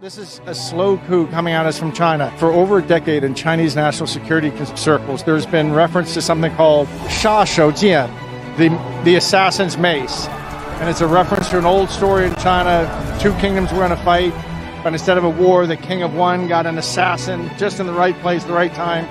This is a slow coup coming at us from China. For over a decade in Chinese national security circles, there's been reference to something called 杀手锏, the assassin's mace. And it's a reference to an old story in China. Two kingdoms were in a fight, but instead of a war, the king of one got an assassin just in the right place, the right time.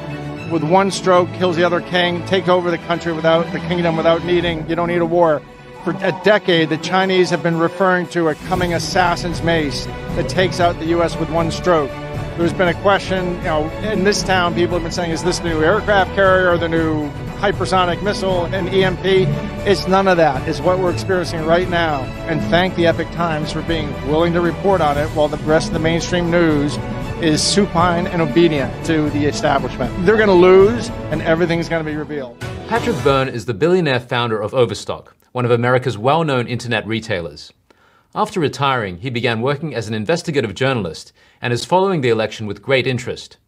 With one stroke, kills the other king, take over the country without the kingdom, without needing, you don't need a war. For a decade, the Chinese have been referring to a coming assassin's mace that takes out the U.S. with one stroke. There's been a question, in this town, people have been saying, is this the new aircraft carrier or the new hypersonic missile and EMP? It's none of that. It's what we're experiencing right now. And thank the Epic Times for being willing to report on it while the rest of the mainstream news is supine and obedient to the establishment. They're going to lose, and everything's going to be revealed. Patrick Byrne is the billionaire founder of Oberstok, one of America's well-known internet retailers. After retiring, he began working as an investigative journalist and is following the election with great interest.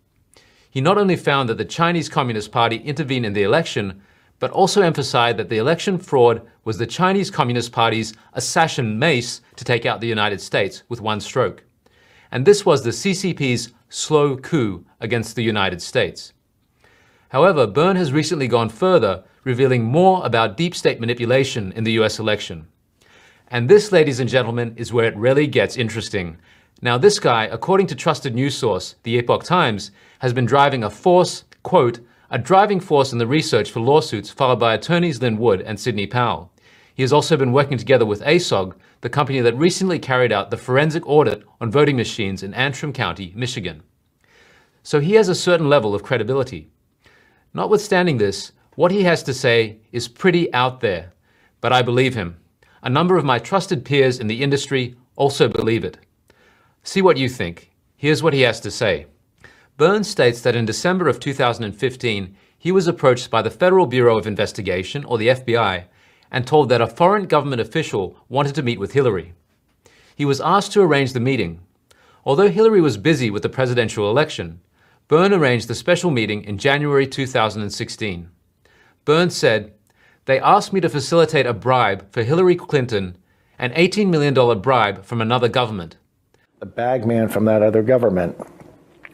He not only found that the Chinese Communist Party intervened in the election, but also emphasized that the election fraud was the Chinese Communist Party's assassin mace to take out the United States with one stroke. And this was the CCP's slow coup against the United States. However, Byrne has recently gone further, revealing more about deep state manipulation in the US election. And this, ladies and gentlemen, is where it really gets interesting. Now, this guy, according to trusted news source, the Epoch Times, has been driving a force, quote, a driving force in the research for lawsuits filed by attorneys Lynn Wood and Sidney Powell. He has also been working together with ASOG, the company that recently carried out the forensic audit on voting machines in Antrim County, Michigan. So he has a certain level of credibility. Notwithstanding this, what he has to say is pretty out there, but I believe him. A number of my trusted peers in the industry also believe it. See what you think. Here's what he has to say. Byrne states that in December of 2015, he was approached by the Federal Bureau of Investigation, or the FBI, and told that a foreign government official wanted to meet with Hillary. He was asked to arrange the meeting. Although Hillary was busy with the presidential election, Byrne arranged the special meeting in January 2016. Byrne said, "They asked me to facilitate a bribe for Hillary Clinton, an $18 million bribe from another government." The bag man from that other government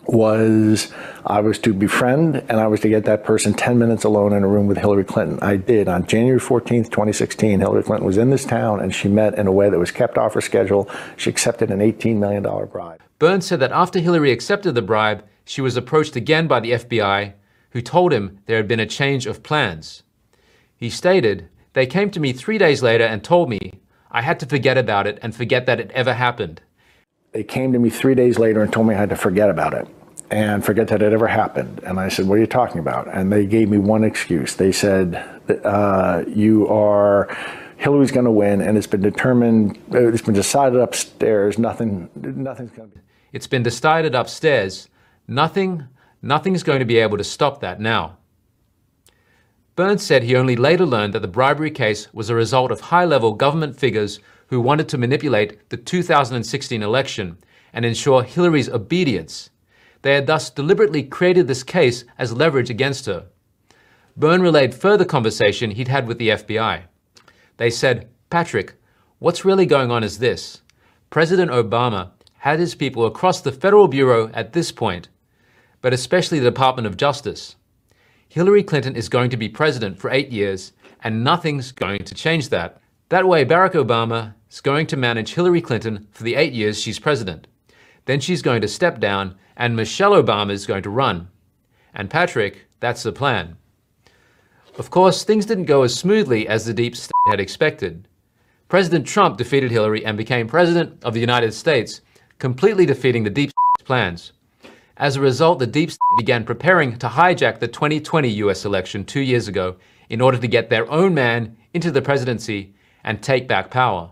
I was to befriend, and I was to get that person 10 minutes alone in a room with Hillary Clinton. I did. On January 14th, 2016, Hillary Clinton was in this town, and she met in a way that was kept off her schedule. She accepted an $18 million bribe. Byrne said that after Hillary accepted the bribe, she was approached again by the FBI, who told him there had been a change of plans. He stated, "They came to me 3 days later and told me I had to forget about it and forget that it ever happened." They came to me 3 days later and told me I had to forget about it and forget that it ever happened. And I said, "What are you talking about?" And they gave me one excuse. They said, Hillary's going to win, and it's been determined, it's been decided upstairs, nothing's going to be. It's been decided upstairs. Nothing's going to be able to stop that now. Byrne said he only later learned that the bribery case was a result of high-level government figures who wanted to manipulate the 2016 election and ensure Hillary's obedience. They had thus deliberately created this case as leverage against her. Byrne relayed further conversation he'd had with the FBI. They said, "Patrick, what's really going on is this. President Obama had his people across the Federal Bureau at this point, but especially the Department of Justice. Hillary Clinton is going to be president for 8 years, and nothing's going to change that. That way, Barack Obama is going to manage Hillary Clinton for the 8 years she's president. Then she's going to step down, and Michelle Obama is going to run. And Patrick, that's the plan." Of course, things didn't go as smoothly as the deep state had expected. President Trump defeated Hillary and became president of the United States, completely defeating the deep state's plans. As a result, the deep state began preparing to hijack the 2020 US election 2 years ago in order to get their own man into the presidency and take back power.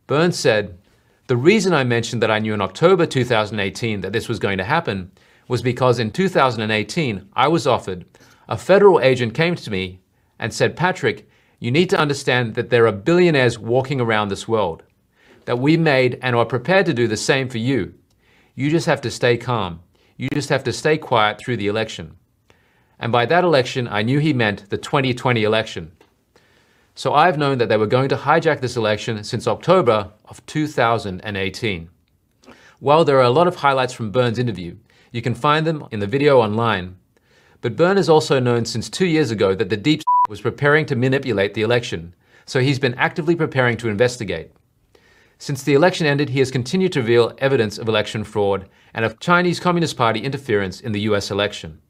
Byrne said, "The reason I mentioned that I knew in October 2018 that this was going to happen was because in 2018 I was offered, a federal agent came to me and said, 'Patrick, you need to understand that there are billionaires walking around this world, that we made and are prepared to do the same for you. You just have to stay calm. You just have to stay quiet through the election.' And by that election, I knew he meant the 2020 election. So I've known that they were going to hijack this election since October of 2018. While there are a lot of highlights from Byrne's interview, you can find them in the video online. But Byrne has also known since 2 years ago that the deep was preparing to manipulate the election, so he's been actively preparing to investigate. Since the election ended, he has continued to reveal evidence of election fraud and of Chinese Communist Party interference in the US election.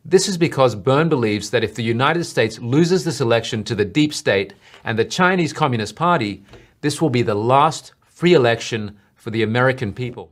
This is because Byrne believes that if the United States loses this election to the deep state and the Chinese Communist Party, this will be the last free election for the American people.